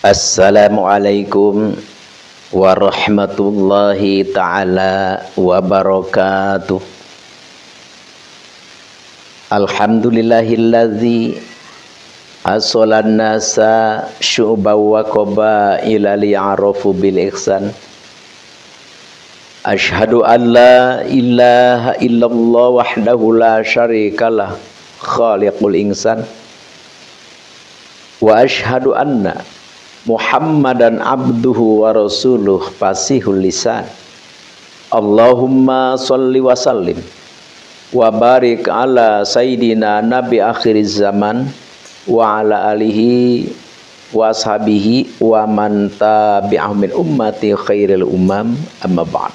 Assalamualaikum warahmatullahi ta'ala wabarakatuh. Alhamdulillahilladzi asolan nasa syu'ba wa qabaila liya'rafu bil ihsan. Ashhadu an la ilaha illallah wahdahu la syarikalah khaliqul insan. Wa ashhadu anna Muhammadan abduhu wa rasuluh fasihul lisan. Allahumma salli wa sallim wa barik ala sayyidina nabi akhiriz zaman wa ala alihi wa ashabihi wa man tabi'ahum min ummati khairil umam, amma ba'd.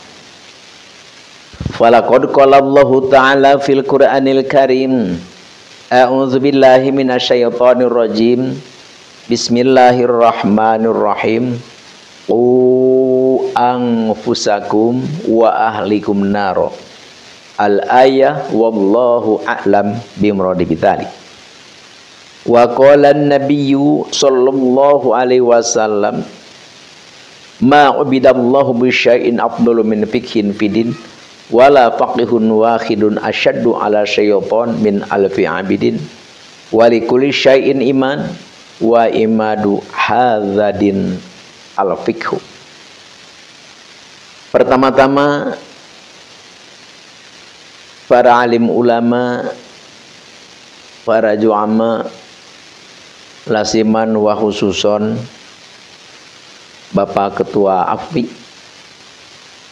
Falaqad qala Allahu ta'ala fil Qur'anil Karim, a'udzu billahi minasyaitonir rajim. Bismillahirrahmanirrahim. Qu anfusakum wa ahlikum naro. Al-ayah wallahu a'lam bimuradi bidzalik. Wa qala an-nabiyyu sallallahu alaihi wasallam ma ubidallahu bi syai'in afdalu min fiqhin fidin wala faqihun wahidun asyaddu ala syaitan min alfi abidin wa likulli syai'in iman wa imadu hadzadin al-fiqhu. Pertama-tama para alim ulama, para juama, lasiman wa khususon Bapak Ketua AFPI,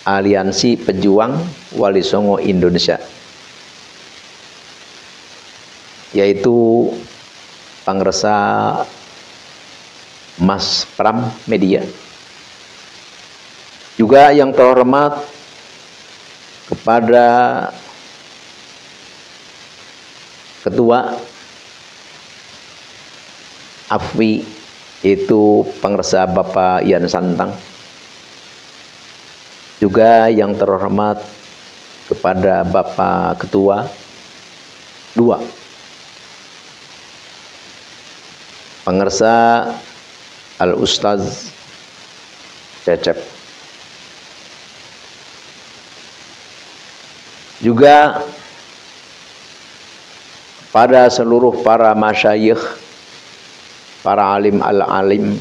Aliansi Pejuang Wali Songo Indonesia, yaitu Pangresa Mas Pram Media, juga yang terhormat kepada Ketua AFPI, itu Pangresa Bapak Ian Santang, juga yang terhormat kepada Bapak Ketua II Pangresa Al-Ustaz Cecep, juga pada seluruh para masyayikh, para alim al-alim,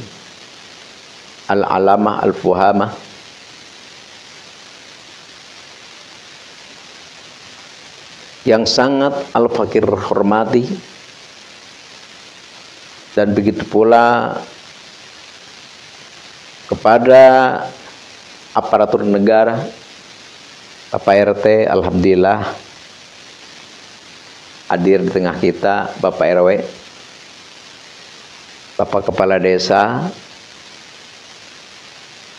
al-alamah, al-fuhamah, yang sangat al-fakir hormati. Dan begitu pula kepada aparatur negara, Bapak RT, alhamdulillah hadir di tengah kita, Bapak RW, Bapak Kepala Desa,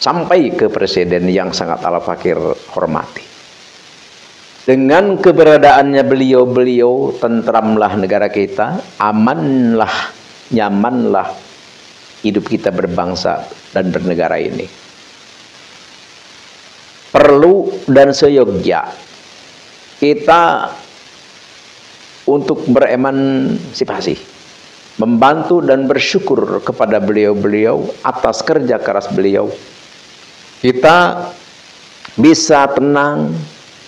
sampai ke Presiden yang sangat al-fakir hormati. Dengan keberadaannya beliau tentramlah negara kita, amanlah, nyamanlah hidup kita berbangsa dan bernegara ini. Perlu dan seyogia kita untuk beremansipasi, membantu dan bersyukur kepada beliau-beliau atas kerja keras beliau. Kita bisa tenang,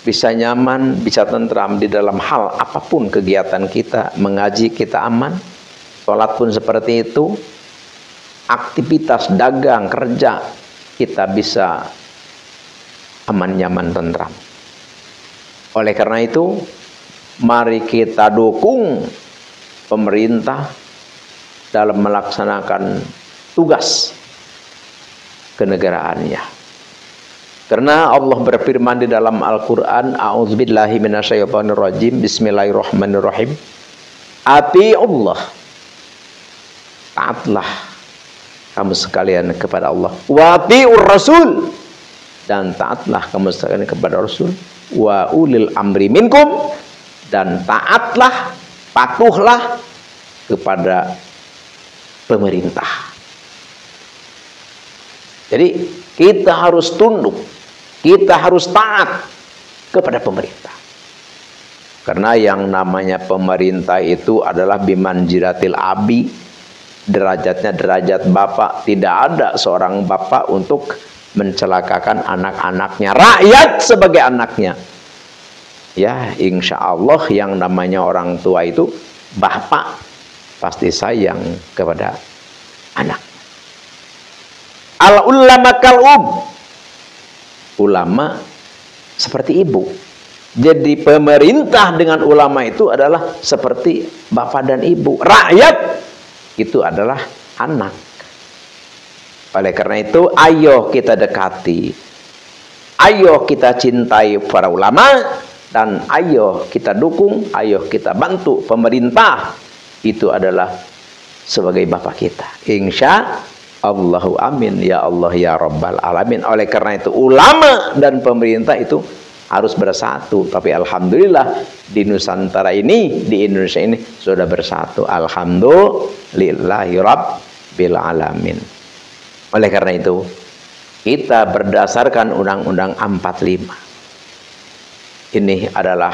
bisa nyaman, bisa tentram di dalam hal apapun kegiatan kita. Mengaji kita aman, sholat pun seperti itu, aktivitas dagang, kerja, kita bisa aman, nyaman, tentram. Oleh karena itu, mari kita dukung pemerintah dalam melaksanakan tugas kenegaraannya. Karena Allah berfirman di dalam Al-Quran, a'udzubillahi minasyaitonirrajim, bismillahirrahmanirrahim, ati'ullah, taatlah kamu sekalian kepada Allah, wa ati'ur rasul, dan taatlah kamu sekalian kepada Rasul, wa ulil amri minkum, dan taatlah, patuhlah kepada pemerintah. Jadi kita harus tunduk, kita harus taat kepada pemerintah. Karena yang namanya pemerintah itu adalah bimanjiratil abi, derajatnya derajat bapak. Tidak ada seorang bapak untuk mencelakakan anak-anaknya, rakyat sebagai anaknya. Ya, insya Allah yang namanya orang tua itu bapak pasti sayang kepada anak. Al ulama kal ulama seperti ibu. Jadi pemerintah dengan ulama itu adalah seperti bapak dan ibu. Rakyat itu adalah anak. Oleh karena itu, ayo kita dekati, ayo kita cintai para ulama, dan ayo kita dukung, ayo kita bantu pemerintah. Itu adalah sebagai bapak kita. Insya Allahu amin ya Allah ya Rabbal alamin. Oleh karena itu, ulama dan pemerintah itu harus bersatu. Tapi alhamdulillah di Nusantara ini, di Indonesia ini sudah bersatu. Alhamdulillahi rabbil alamin. Oleh karena itu, kita berdasarkan Undang-Undang 45. Ini adalah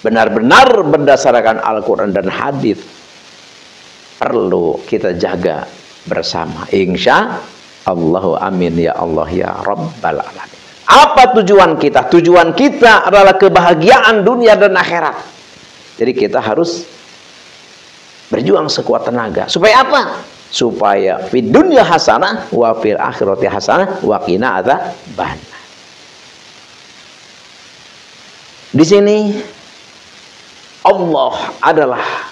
benar-benar berdasarkan Al-Quran dan hadis. Perlu kita jaga bersama. Insya Allahu amin ya Allah ya Rabbal alamin. Apa tujuan kita? Tujuan kita adalah kebahagiaan dunia dan akhirat. Jadi kita harus berjuang sekuat tenaga. Supaya apa? Supaya fid dunya hasanah wa fil akhirati hasanah wa qina adzaban. Di sini Allah adalah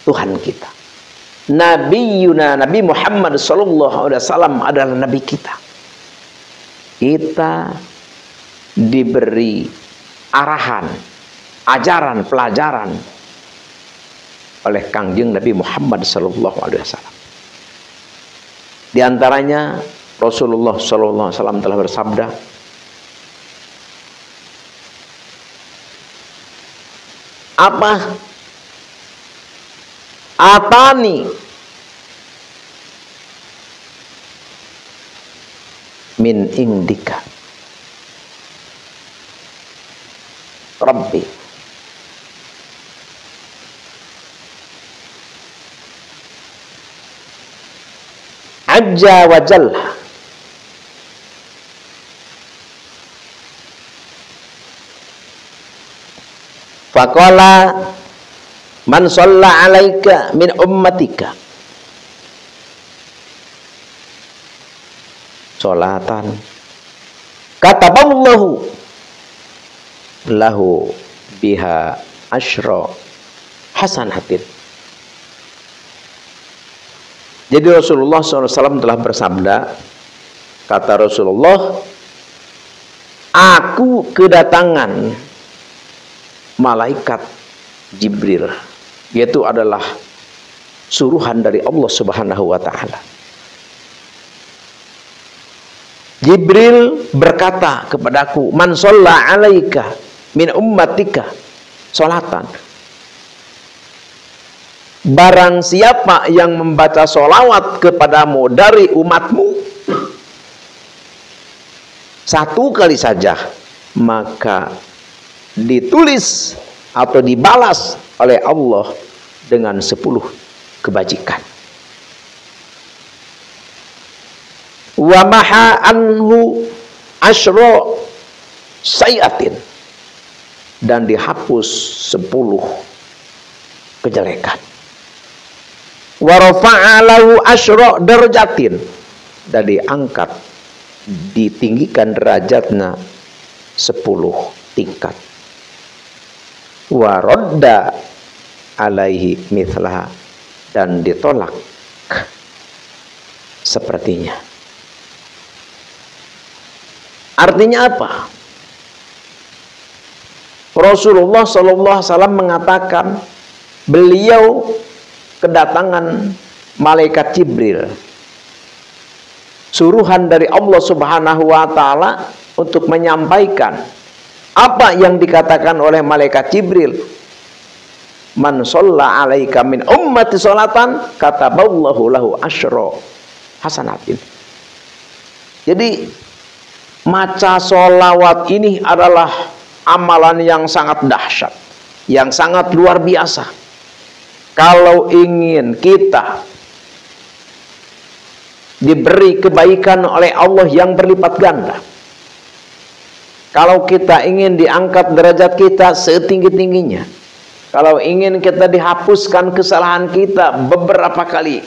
Tuhan kita. Nabi Muhammad sallallahu alaihi wasallam adalah nabi kita. Kita diberi arahan, ajaran, pelajaran oleh Kangjeng Nabi Muhammad sallallahu alaihi wasallam. Di antaranya Rasulullah sallallahu alaihi wasallam telah bersabda, apa? Atani min indika Rabbi Azza wa Jalla faqala man shalla alaika min ummatika sholatan kataballahu lahu biha asyra hasanatin. Jadi Rasulullah SAW telah bersabda, kata Rasulullah, aku kedatangan malaikat Jibril, yaitu adalah suruhan dari Allah Subhanahu wa Ta'ala. Jibril berkata kepadaku, man shalla alaika min ummatika sholatan. Barang siapa yang membaca sholawat kepadamu dari umatmu satu kali saja, maka ditulis atau dibalas oleh Allah dengan 10 kebajikan. Wa maha anhu asyra sayatin, dan dihapus 10 kejelekan. Wa rafa'a lahu asyra darajatin, dan diangkat, ditinggikan derajatnya 10 tingkat. Wa radda alaihi mithlaha, dan ditolak sepertinya. Artinya apa? Rasulullah SAW mengatakan beliau kedatangan malaikat Jibril, suruhan dari Allah Subhanahu wa Ta'ala untuk menyampaikan apa yang dikatakan oleh malaikat Jibril. Man shalla alaika min ummati sholatan kataballahu lahu asyra hasanatin. Jadi maca sholawat ini adalah amalan yang sangat dahsyat, yang sangat luar biasa. Kalau ingin kita diberi kebaikan oleh Allah yang berlipat ganda. Kalau kita ingin diangkat derajat kita setinggi-tingginya, kalau ingin kita dihapuskan kesalahan kita beberapa kali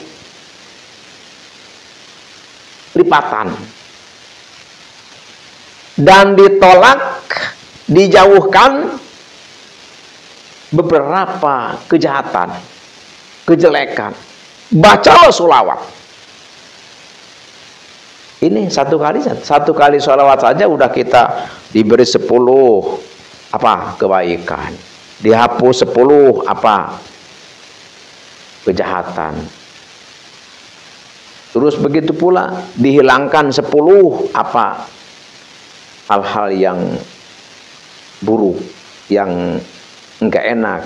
lipatan dan ditolak, dijauhkan beberapa kejahatan, kejelekan, bacalah sholawat. Ini satu kali sholawat saja udah kita diberi 10 kebaikan, dihapus 10 kejahatan. Terus begitu pula dihilangkan 10 hal-hal yang buruk, yang enggak enak,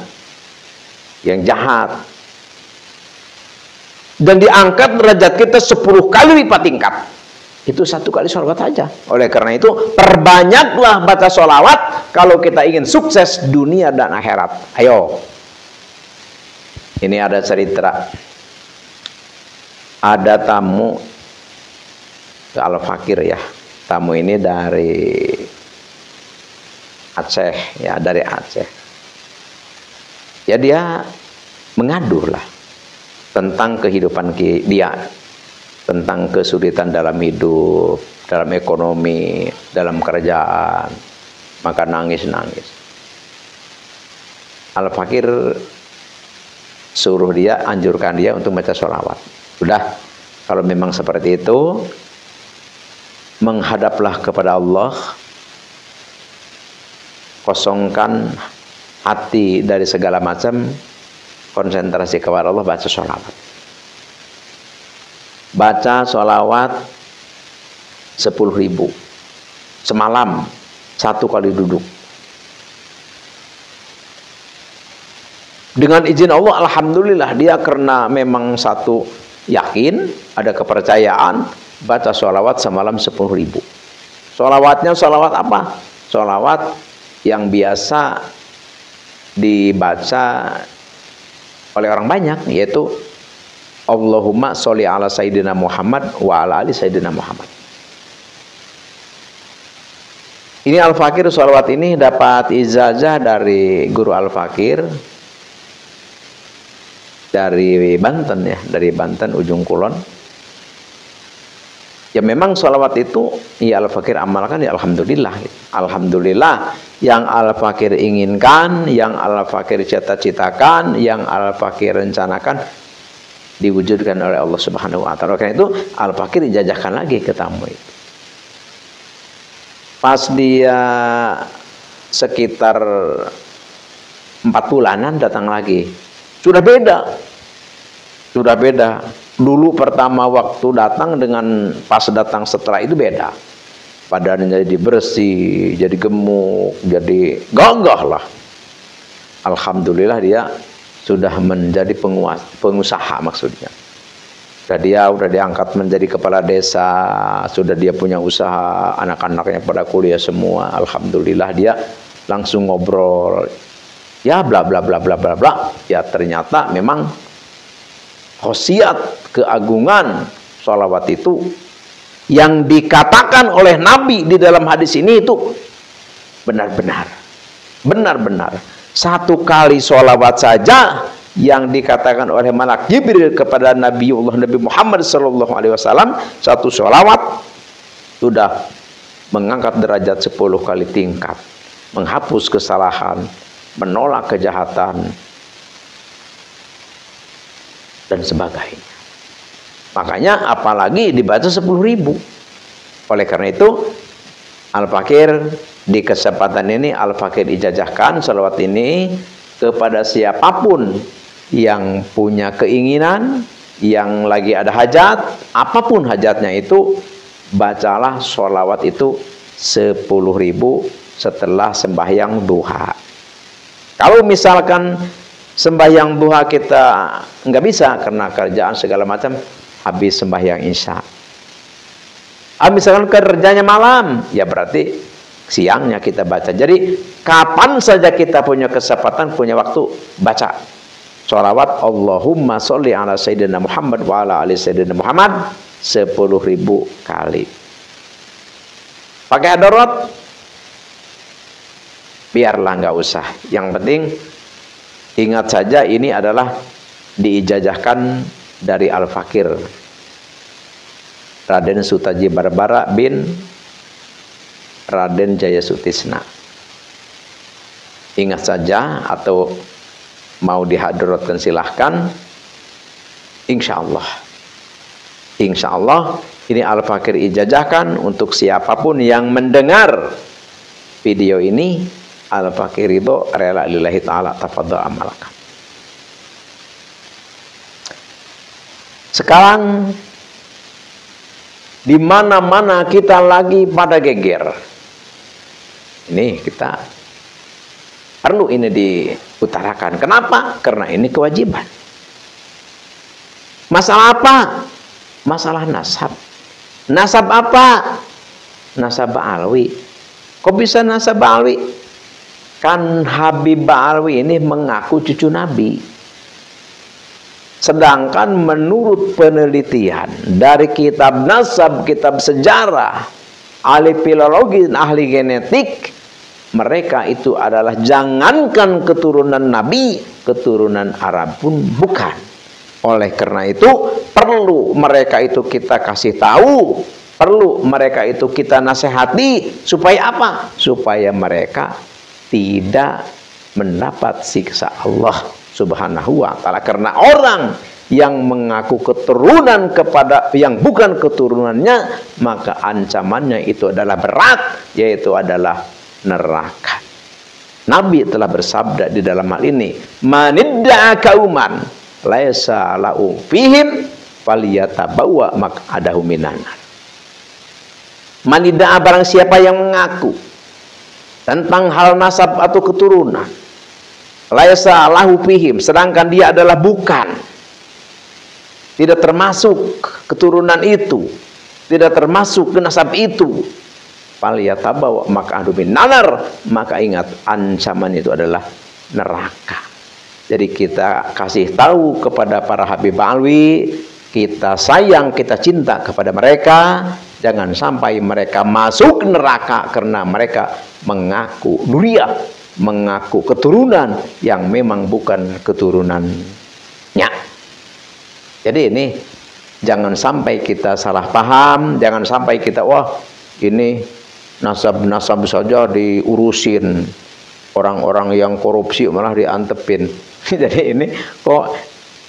yang jahat, dan diangkat derajat kita 10 kali lipat tingkat. Itu satu kali sholawat saja. Oleh karena itu perbanyaklah baca sholawat kalau kita ingin sukses dunia dan akhirat. Ayo, ini ada cerita. Ada tamu ke Al-Fakir ya. Tamu ini dari Aceh ya, dari Aceh. Ya dia mengadu lah tentang kehidupan dia, tentang kesulitan dalam hidup, dalam ekonomi, dalam kerjaan, maka nangis-nangis. Al-Fakir suruh dia, anjurkan dia untuk baca sholawat. Sudah, kalau memang seperti itu, menghadaplah kepada Allah, kosongkan hati dari segala macam, konsentrasi kepada Allah, baca sholawat. Baca sholawat 10.000 semalam, 1 kali duduk. Dengan izin Allah, alhamdulillah dia karena memang satu yakin, ada kepercayaan, baca sholawat semalam 10.000. Sholawatnya sholawat apa? Sholawat yang biasa dibaca oleh orang banyak, yaitu Allahumma sholli ala Sayyidina Muhammad wa ala ali Sayyidina Muhammad. Ini Al-Fakir sholawat ini dapat ijazah dari guru Al-Fakir dari Banten ya, dari Banten ujung kulon. Ya memang sholawat itu ya Al-Fakir amalkan ya alhamdulillah. Alhamdulillah yang Al-Fakir inginkan, yang Al-Fakir cita-citakan, yang Al-Fakir rencanakan diwujudkan oleh Allah Subhanahu wa ta'ala. Karena itu Al-Fakir dijajahkan lagi ke tamu itu. Pas dia sekitar 4 bulanan datang lagi. Sudah beda. Dulu pertama waktu datang dengan pas datang setelah itu beda. Badannya jadi bersih, jadi gemuk, jadi gagah lah. Alhamdulillah dia sudah menjadi pengusaha maksudnya. Dia udah diangkat menjadi kepala desa, sudah dia punya usaha, anak-anaknya pada kuliah semua. Alhamdulillah dia langsung ngobrol. Ya bla bla bla bla bla bla. Ya ternyata memang khosiat keagungan sholawat itu yang dikatakan oleh Nabi di dalam hadis ini itu benar-benar. Satu kali sholawat saja yang dikatakan oleh malaikat Jibril kepada Nabi Muhammad SAW, satu sholawat sudah mengangkat derajat 10 kali tingkat, menghapus kesalahan, menolak kejahatan, dan sebagainya. Makanya apalagi dibaca 10.000. Oleh karena itu Al-Fakir di kesempatan ini Al-Fakir ijazahkan sholawat ini kepada siapapun yang punya keinginan, yang lagi ada hajat, apapun hajatnya itu, bacalah sholawat itu 10.000 setelah sembahyang duha. Kalau misalkan sembahyang duha kita nggak bisa karena kerjaan segala macam, habis sembahyang isya. Misalkan kerjanya malam, ya berarti siangnya kita baca. Jadi kapan saja kita punya kesempatan, punya waktu, baca sholawat Allahumma sholli ala Sayyidina Muhammad wa ala ali Sayyidina Muhammad 10.000 kali. Pakai hadarat, biarlah nggak usah. Yang penting ingat saja ini adalah diijazahkan dari Al-Fakir Raden Sutaji Barbara bin Raden Jayasutisna. Ingat saja, atau mau dihadratkan silahkan. Insya Allah ini Al-Fakir ijazahkan untuk siapapun yang mendengar video ini. Al-Fakir itu rela lillahi ta'ala, tafadhal amalkan. Sekarang di mana-mana kita lagi pada geger. Ini kita perlu ini diutarakan. Kenapa? Karena ini kewajiban. Masalah apa? Masalah nasab. Nasab apa? Nasab Alwi. Kok bisa nasab Alwi? Kan Habib Alwi ini mengaku cucu Nabi. Sedangkan menurut penelitian dari kitab nasab, kitab sejarah, ahli filologi, ahli genetik, mereka itu adalah jangankan keturunan Nabi, keturunan Arab pun bukan. Oleh karena itu perlu mereka itu kita kasih tahu, perlu mereka itu kita nasihati, supaya apa? Supaya mereka tidak mendapat siksa Allah Subhanahu wa ta'ala. Karena orang yang mengaku keturunan kepada yang bukan keturunannya, maka ancamannya itu adalah berat, yaitu adalah neraka. Nabi telah bersabda di dalam hal ini, manidda'a kauman laisa lahu fihim falyatabawwa maq'adahu minan nar. Manidda'a, barang siapa yang mengaku tentang hal nasab atau keturunan, laisa lahu fihim, sedangkan dia adalah bukan, tidak termasuk keturunan itu, tidak termasuk ke nasab itu, falyatabawa maq'adahu minan nar, maka ingat ancaman itu adalah neraka. Jadi kita kasih tahu kepada para Habib Alwi, kita sayang, kita cinta kepada mereka. Jangan sampai mereka masuk neraka karena mereka mengaku duriya, mengaku keturunan yang memang bukan keturunannya. Jadi ini jangan sampai kita salah paham, jangan sampai kita wah ini nasab-nasab saja diurusin, orang-orang yang korupsi malah diantepin. Jadi ini kok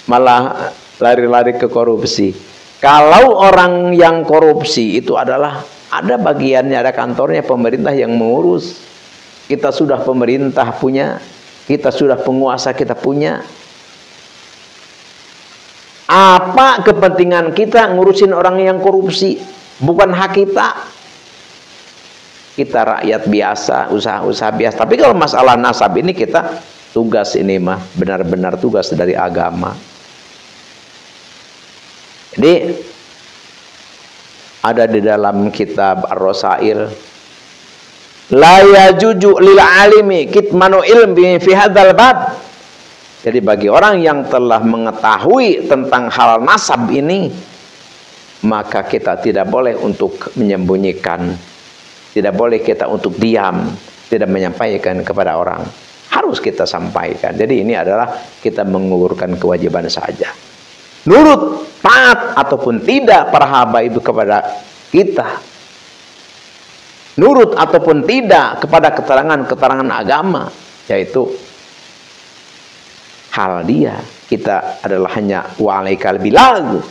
malah lari-lari ke korupsi. Kalau orang yang korupsi itu adalah ada bagiannya, ada kantornya pemerintah yang mengurus. Kita sudah pemerintah punya, kita sudah penguasa kita punya. Apa kepentingan kita ngurusin orang yang korupsi? Bukan hak kita. Kita rakyat biasa, usaha-usaha biasa. Tapi kalau masalah nasab ini kita tugas, ini mah benar-benar tugas dari agama. Jadi ada di dalam kitab Ar-Rasail, la yajuju lil alimi kitmanu ilmi fi hadzal bab. Jadi bagi orang yang telah mengetahui tentang hal nasab ini, maka kita tidak boleh untuk menyembunyikan, tidak boleh kita untuk diam, tidak menyampaikan kepada orang. Harus kita sampaikan. Jadi ini adalah kita mengugurkan kewajiban saja. Nurut, taat ataupun tidak para hamba itu kepada kita, nurut ataupun tidak kepada keterangan-keterangan agama, yaitu hal dia. Kita adalah hanya wa'alaikal bilag,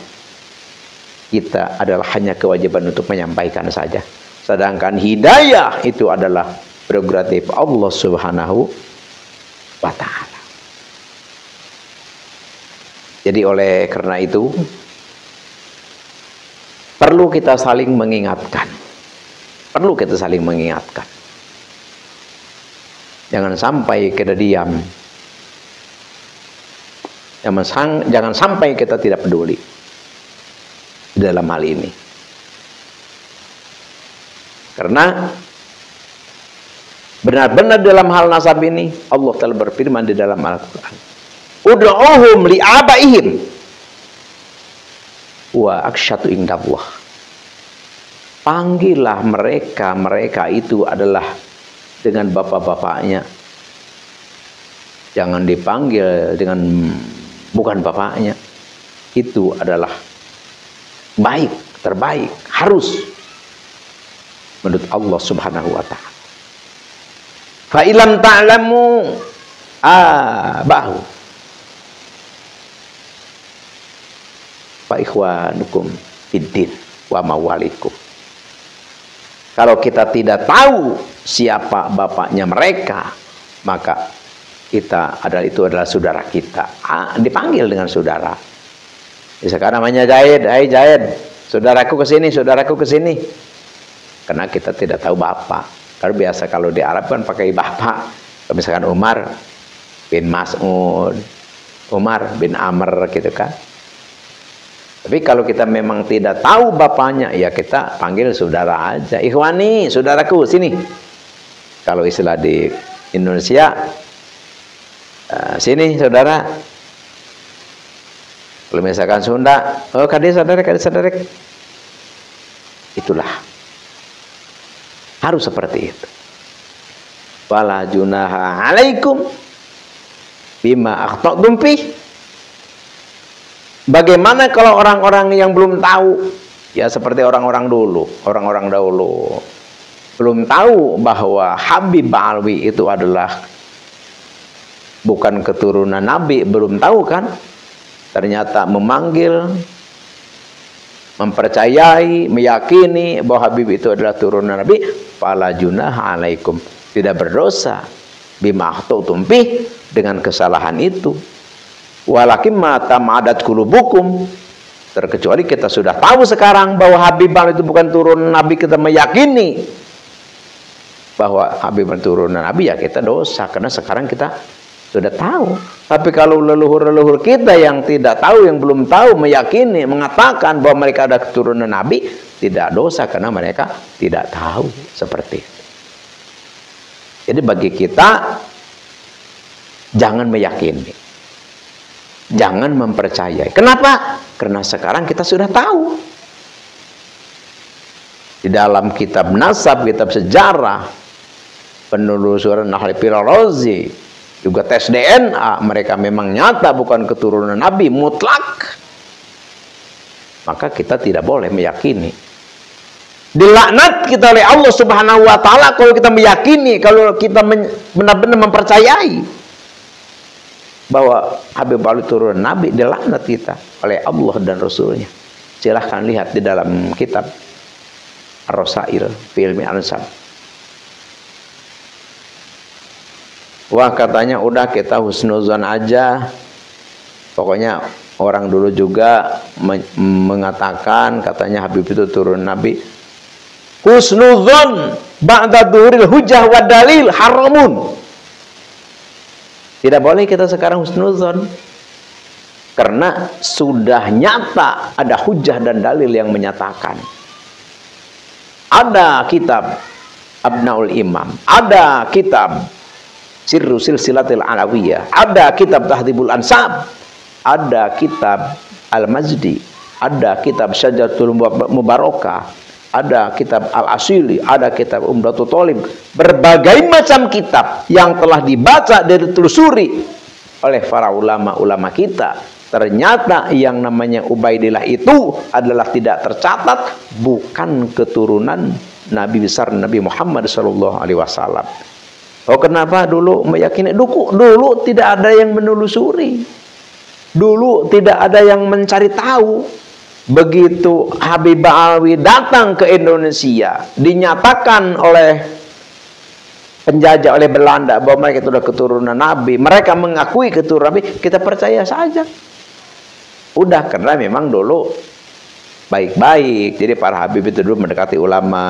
kita adalah hanya kewajiban untuk menyampaikan saja. Sedangkan hidayah itu adalah prerogatif Allah Subhanahu wa ta'ala. Jadi oleh karena itu perlu kita saling mengingatkan. Perlu kita saling mengingatkan. Jangan sampai kita diam. Jangan sampai kita tidak peduli dalam hal ini. Karena benar-benar dalam hal nasab ini Allah telah berfirman di dalam Al-Quran, ud'uhum li'abaihim, wa aksyatu indallah. Panggillah mereka itu adalah dengan bapak-bapaknya. Jangan dipanggil dengan bukan bapaknya. Itu adalah baik, terbaik, harus menurut Allah Subhanahu wa taala. Fa ilam ta'lamu abahu fa ikhwanukum fiddin wa mawalikum. Kalau kita tidak tahu siapa bapaknya mereka, maka itu adalah saudara kita. Dipanggil dengan saudara. Sekarang namanya Zaid, hai Zaid, saudaraku ke sini, saudaraku ke sini. Karena kita tidak tahu bapak. Karena biasa kalau di Arab kan pakai bapak. Kalau misalkan Umar bin Mas'ud, Umar bin Amr gitu kan. Tapi kalau kita memang tidak tahu bapaknya, ya kita panggil saudara aja. Ikhwani, saudaraku, sini. Kalau istilah di Indonesia, sini saudara. Kalau misalkan Sunda, oh kadek saudara. Itulah. Harus seperti itu. Wala junaha alaikum bima akhta'tum fi. Bagaimana kalau orang-orang yang belum tahu, ya seperti orang-orang dahulu belum tahu bahwa Habib Alwi itu adalah bukan keturunan Nabi, belum tahu kan? Ternyata memanggil, mempercayai, meyakini bahwa Habib itu adalah turunan Nabi, fala junaha alaikum, tidak berdosa bima akhta'tum fi, dengan kesalahan itu. Walakin mata ma'adat qulubukum, terkecuali kita sudah tahu sekarang bahwa Habib itu bukan turunan Nabi, kita meyakini bahwa Habib turunan Nabi, ya kita dosa karena sekarang kita sudah tahu. Tapi kalau leluhur-leluhur kita yang tidak tahu, yang belum tahu, meyakini, mengatakan bahwa mereka ada keturunan Nabi, tidak dosa karena mereka tidak tahu seperti itu. Jadi bagi kita jangan meyakini, jangan mempercayai. Kenapa? Karena sekarang kita sudah tahu. Di dalam kitab nasab, kitab sejarah, penelusuran ahli filologi, juga tes DNA, mereka memang nyata bukan keturunan Nabi mutlak. Maka kita tidak boleh meyakini. Dilaknat kita oleh Allah Subhanahu wa taala kalau kita meyakini, kalau kita benar-benar mempercayai bahwa Habib Ali turunan Nabi, dilaknat kita oleh Allah dan Rasulnya. Silahkan lihat di dalam kitab Ar-Rasail fi Ilmi Ansab. Wah, katanya udah kita husnuzon aja. Pokoknya orang dulu juga mengatakan katanya Habib itu turun Nabi. Husnuzon ba'da dhuhuril hujjah wa dalil haramun. Tidak boleh kita sekarang husnuzon, karena sudah nyata ada hujjah dan dalil yang menyatakan. Ada kitab Abnaul Imam, ada kitab Sirru Silsilatil Alawiyah, ada kitab Tahdhibul Ansab, ada kitab Al-Mazdi, ada kitab Syajaratul Mubarakah, ada kitab Al-Asili, ada kitab Umdatul Thalib, berbagai macam kitab yang telah dibaca dan ditelusuri oleh para ulama-ulama kita. Ternyata yang namanya Ubaidillah itu adalah tidak tercatat, bukan keturunan Nabi besar Nabi Muhammad SAW. Oh, kenapa dulu meyakini? Dulu tidak ada yang menelusuri, dulu tidak ada yang mencari tahu. Begitu Habib Alwi datang ke Indonesia, dinyatakan oleh penjajah, oleh Belanda bahwa mereka itu adalah keturunan Nabi, mereka mengakui keturunan Nabi, kita percaya saja. Udah, karena memang dulu baik-baik. Jadi para Habib itu dulu mendekati ulama,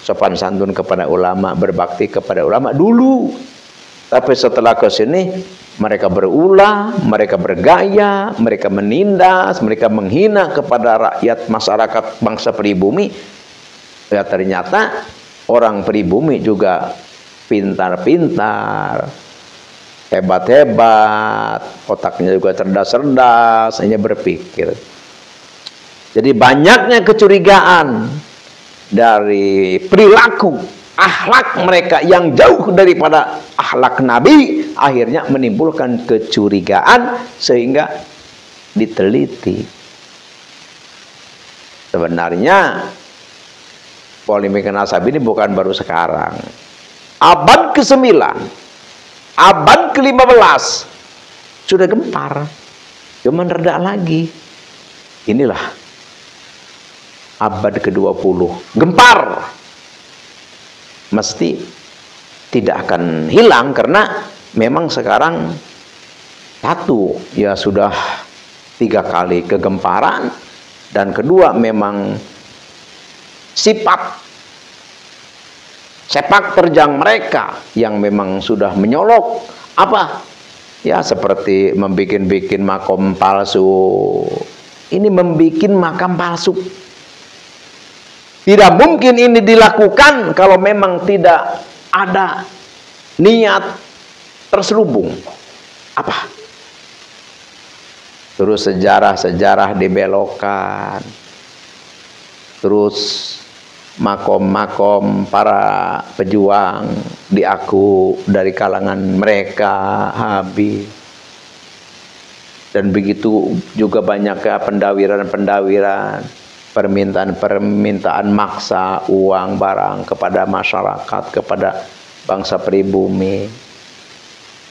sopan santun kepada ulama, berbakti kepada ulama dulu. Tapi setelah ke sini mereka berulah, mereka bergaya, mereka menindas, mereka menghina kepada rakyat masyarakat bangsa pribumi. Ya, ternyata orang pribumi juga pintar-pintar, hebat-hebat, otaknya juga cerdas-cerdas, hanya berpikir. Jadi banyaknya kecurigaan dari perilaku akhlak mereka yang jauh daripada akhlak Nabi, akhirnya menimbulkan kecurigaan sehingga diteliti. Sebenarnya polemik nasab ini bukan baru sekarang. Abad ke-9, abad ke-15 sudah gempar, cuman reda lagi. Inilah abad ke-20, gempar. Mesti tidak akan hilang karena memang sekarang satu, ya sudah 3 kali kegemparan, dan kedua memang sifat sepak terjang mereka yang memang sudah menyolok apa ya, seperti membikin makom palsu. Ini membikin makam palsu. Tidak mungkin ini dilakukan kalau memang tidak ada niat terselubung. Apa? Terus sejarah-sejarah dibelokkan. Terus makom-makom para pejuang diaku dari kalangan mereka habis. Dan begitu juga banyaknya pendawiran-pendawiran, permintaan maksa uang barang kepada masyarakat, kepada bangsa pribumi.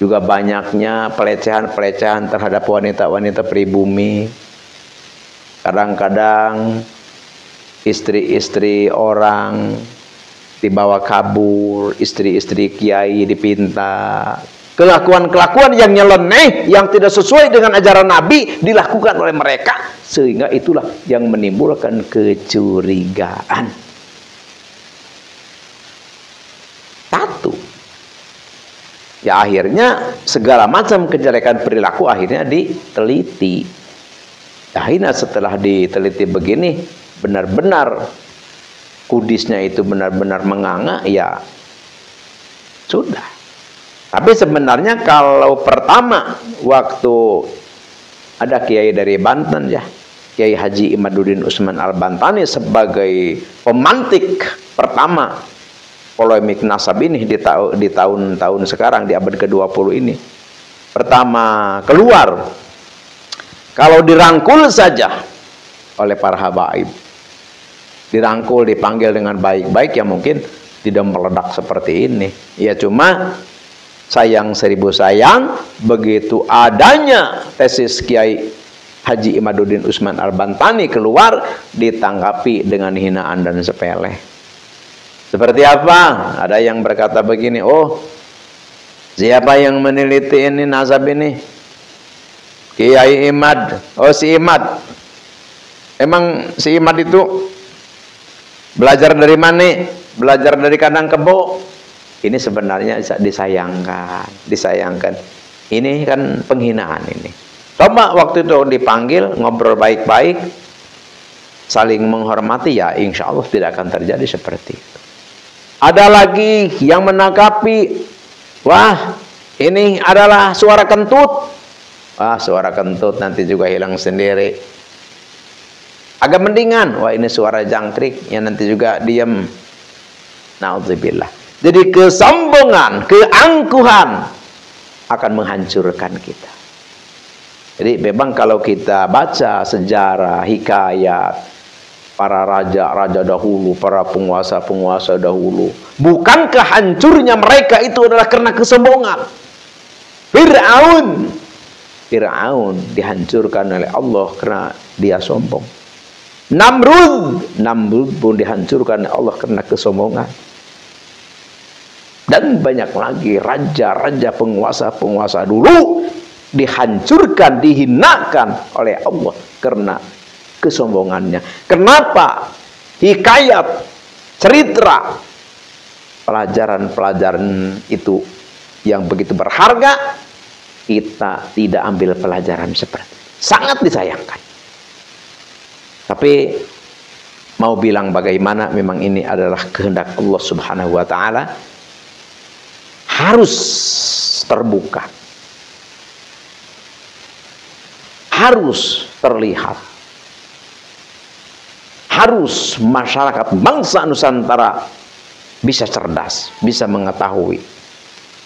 Juga banyaknya pelecehan-pelecehan terhadap wanita-wanita pribumi. Kadang-kadang istri-istri orang dibawa kabur, istri-istri kiai dipinta. Kelakuan-kelakuan yang nyeleneh, yang tidak sesuai dengan ajaran Nabi dilakukan oleh mereka, sehingga itulah yang menimbulkan kecurigaan. Satu, ya akhirnya segala macam kejelekan perilaku akhirnya diteliti. Akhirnya setelah diteliti begini, benar-benar kudisnya itu benar-benar menganga, ya sudah. Tapi sebenarnya kalau pertama waktu ada kiai dari Banten ya, Kiai Haji Imaduddin Usman Al-Bantani sebagai pemantik pertama polemik nasab ini di tahun-tahun sekarang, di abad ke-20 ini. Pertama keluar, kalau dirangkul saja oleh para habaib, dirangkul, dipanggil dengan baik-baik, ya mungkin tidak meledak seperti ini. Ya cuma sayang seribu sayang, begitu adanya tesis Kiai Haji Imaduddin Usman Al-Bantani keluar, ditanggapi dengan hinaan dan sepele. Seperti apa? Ada yang berkata begini, oh siapa yang meneliti ini nasab ini? Kiai Imad. Oh si Imad. Emang si Imad itu belajar dari mana? Belajar dari kandang kebo. Ini sebenarnya disayangkan. Ini kan penghinaan ini. Coba waktu itu dipanggil, ngobrol baik-baik, saling menghormati, ya insya Allah tidak akan terjadi seperti itu. Ada lagi yang menanggapi, wah ini adalah suara kentut. Wah suara kentut nanti juga hilang sendiri. Agak mendingan, wah ini suara jangkrik, yang nanti juga diam. Na'udzubillah. Jadi kesombongan, keangkuhan akan menghancurkan kita. Jadi memang kalau kita baca sejarah, hikayat para raja-raja dahulu, para penguasa-penguasa dahulu, bukankah hancurnya mereka itu adalah karena kesombongan? Fir'aun dihancurkan oleh Allah karena dia sombong. Namrud pun dihancurkan oleh Allah karena kesombongan. Dan banyak lagi raja-raja, penguasa-penguasa dulu dihancurkan, dihinakan oleh Allah karena kesombongannya. Kenapa? Hikayat, cerita, pelajaran-pelajaran itu yang begitu berharga, kita tidak ambil pelajaran seperti itu. Sangat disayangkan. Tapi mau bilang bagaimana, memang ini adalah kehendak Allah Subhanahu wa taala. Harus terbuka, harus terlihat. harus masyarakat bangsa Nusantara bisa cerdas, bisa mengetahui.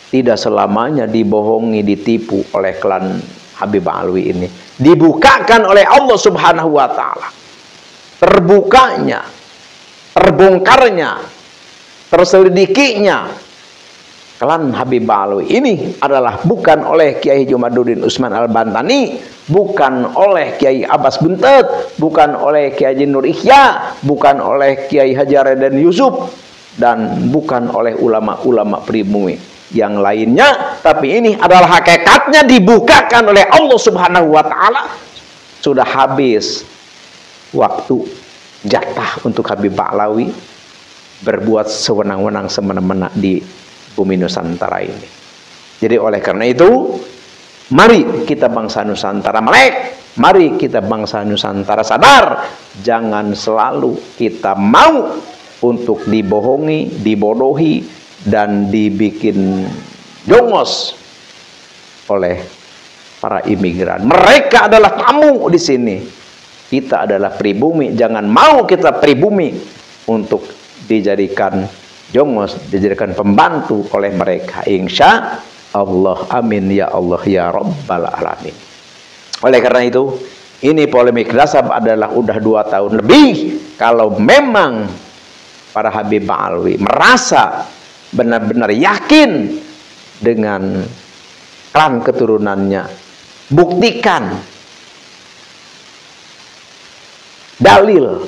Tidak selamanya dibohongi, ditipu oleh klan Habib Alwi ini. Dibukakan oleh Allah Subhanahu wa Ta'ala. Terbukanya, terbongkarnya, terselidikinya klan Habib Alwi ini adalah bukan oleh Kiai Jumaduddin Usman Al-Bantani, bukan oleh Kiai Abbas Buntet, bukan oleh Kiai Nur Ihya, bukan oleh Kiai Haji Raden Yusuf, dan bukan oleh ulama-ulama pribumi yang lainnya, tapi ini adalah hakikatnya dibukakan oleh Allah Subhanahu wa Ta'ala. Sudah habis waktu jatah untuk Habib Alwi berbuat sewenang-wenang semena-mena di bumi Nusantara ini. Jadi oleh karena itu, mari kita bangsa Nusantara melek, mari kita bangsa Nusantara sadar, jangan selalu kita mau untuk dibohongi, dibodohi, dan dibikin jongos oleh para imigran. Mereka adalah tamu di sini. Kita adalah pribumi. Jangan mau kita pribumi untuk dijadikan jongos, dijadikan pembantu oleh mereka. Insya Allah, amin ya Allah ya Rabbal Alamin. Oleh karena itu, ini polemik dasar adalah udah 2 tahun lebih. Kalau memang para Habib Alwi merasa benar-benar yakin dengan klan keturunannya, buktikan dalil,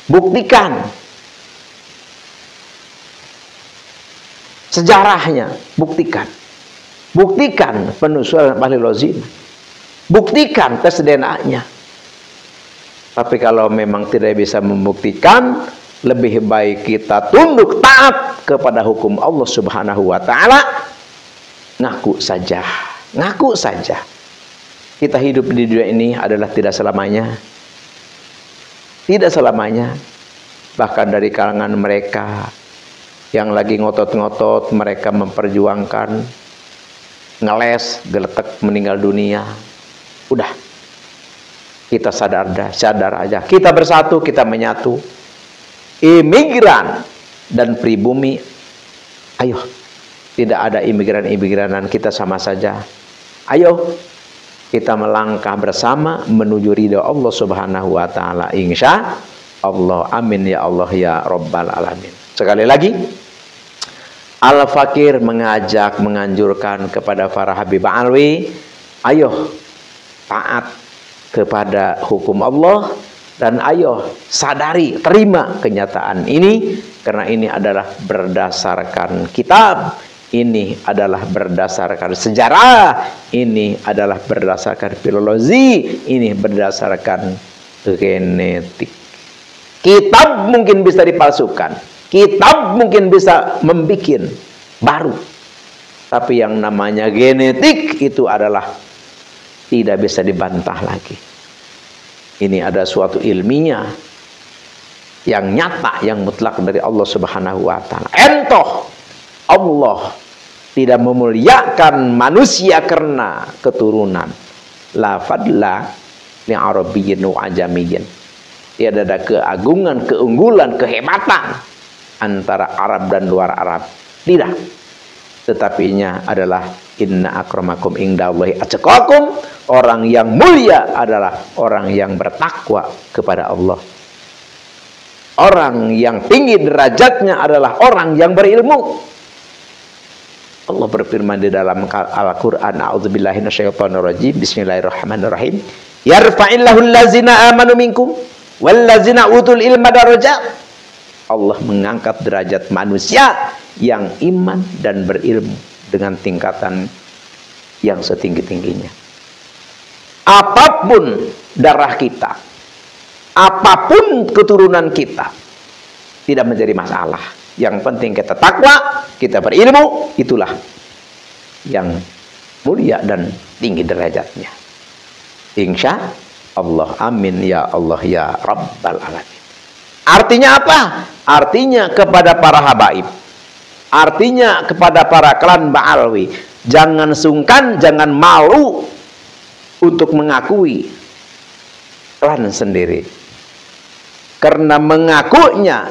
buktikan sejarahnya, buktikan penelusuran ahli lozim, buktikan tes DNA-nya. Tapi kalau memang tidak bisa membuktikan, lebih baik kita tunduk taat kepada hukum Allah Subhanahu wa Ta'ala. Ngaku saja, ngaku saja. Kita hidup di dunia ini adalah tidak selamanya. Tidak selamanya. Bahkan dari kalangan mereka yang lagi ngotot-ngotot, mereka memperjuangkan, ngeles, geletek, meninggal dunia. Udah, kita sadar aja. Kita bersatu, kita menyatu. Imigran dan pribumi, ayo, tidak ada imigran-imigranan, kita sama saja. Ayo, kita melangkah bersama menuju ridha Allah Subhanahu wa Ta'ala. Insya Allah, amin ya Allah ya Rabbal Alamin. Sekali lagi, Al-Fakir mengajak, menganjurkan kepada para Habib Alwi, ayo taat kepada hukum Allah, dan ayo sadari, terima kenyataan ini, karena ini adalah berdasarkan kitab, ini adalah berdasarkan sejarah, ini adalah berdasarkan filologi, ini berdasarkan genetik. Kitab mungkin bisa dipalsukan, kitab mungkin bisa membikin baru, tapi yang namanya genetik itu adalah tidak bisa dibantah lagi. Ini ada suatu ilmiah yang nyata, yang mutlak dari Allah Subhanahu wa Ta'ala. Entoh Allah tidak memuliakan manusia karena keturunan. La fadla li arabiyyin wa ajamiyyin. Tidak ada keagungan, keunggulan, kehebatan antara Arab dan luar Arab. Tidak. Tetapinya adalah inna akramakum indallahi atqakum. Orang yang mulia adalah orang yang bertakwa kepada Allah. Orang yang tinggi derajatnya adalah orang yang berilmu. Allah berfirman di dalam Al-Quran, a'udzubillahi minasyaitonirrajim, bismillahirrahmanirrahim, yarfa'illahu allazina amanu minkum wallazina utul ilma darajat. Allah mengangkat derajat manusia yang iman dan berilmu dengan tingkatan yang setinggi-tingginya. Apapun darah kita, apapun keturunan kita, tidak menjadi masalah. Yang penting kita takwa, kita berilmu, itulah yang mulia dan tinggi derajatnya. Insya Allah, amin ya Allah ya Rabbal Alamin. Artinya apa? Artinya kepada para habaib, artinya kepada para klan Ba'alwi, jangan sungkan, jangan malu untuk mengakui klan sendiri. karena mengakunya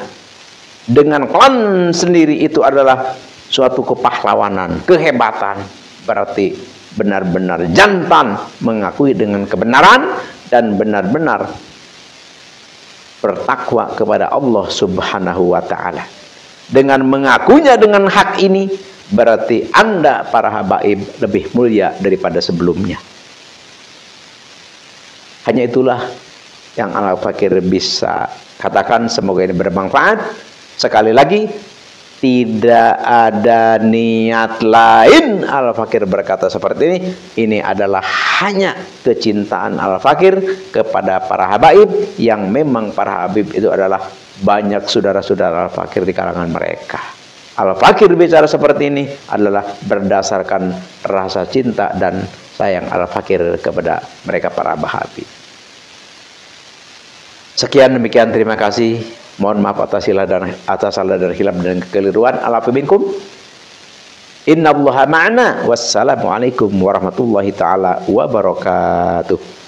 dengan klan sendiri itu adalah suatu kepahlawanan, kehebatan. Berarti benar-benar jantan mengakui dengan kebenaran dan benar-benar bertakwa kepada Allah Subhanahu wa ta'ala. Dengan mengakunya dengan hak ini, berarti Anda para habaib lebih mulia daripada sebelumnya. Hanya itulah yang Al-Fakir bisa katakan. Semoga ini bermanfaat. Sekali lagi, tidak ada niat lain. Al-Fakir berkata seperti ini. Ini adalah hanya kecintaan Al-Fakir kepada para habaib, yang memang para habib itu adalah banyak saudara-saudara Al-Fakir di kalangan mereka. Al-Fakir bicara seperti ini adalah berdasarkan rasa cinta dan sayang Al-Fakir kepada mereka para habib. Sekian demikian, terima kasih. Mohon maaf atas salah dan hilaf dan kekeliruan. Al-afu minkum. Innallaha ma'ana. Wassalamualaikum warahmatullahi taala wabarakatuh.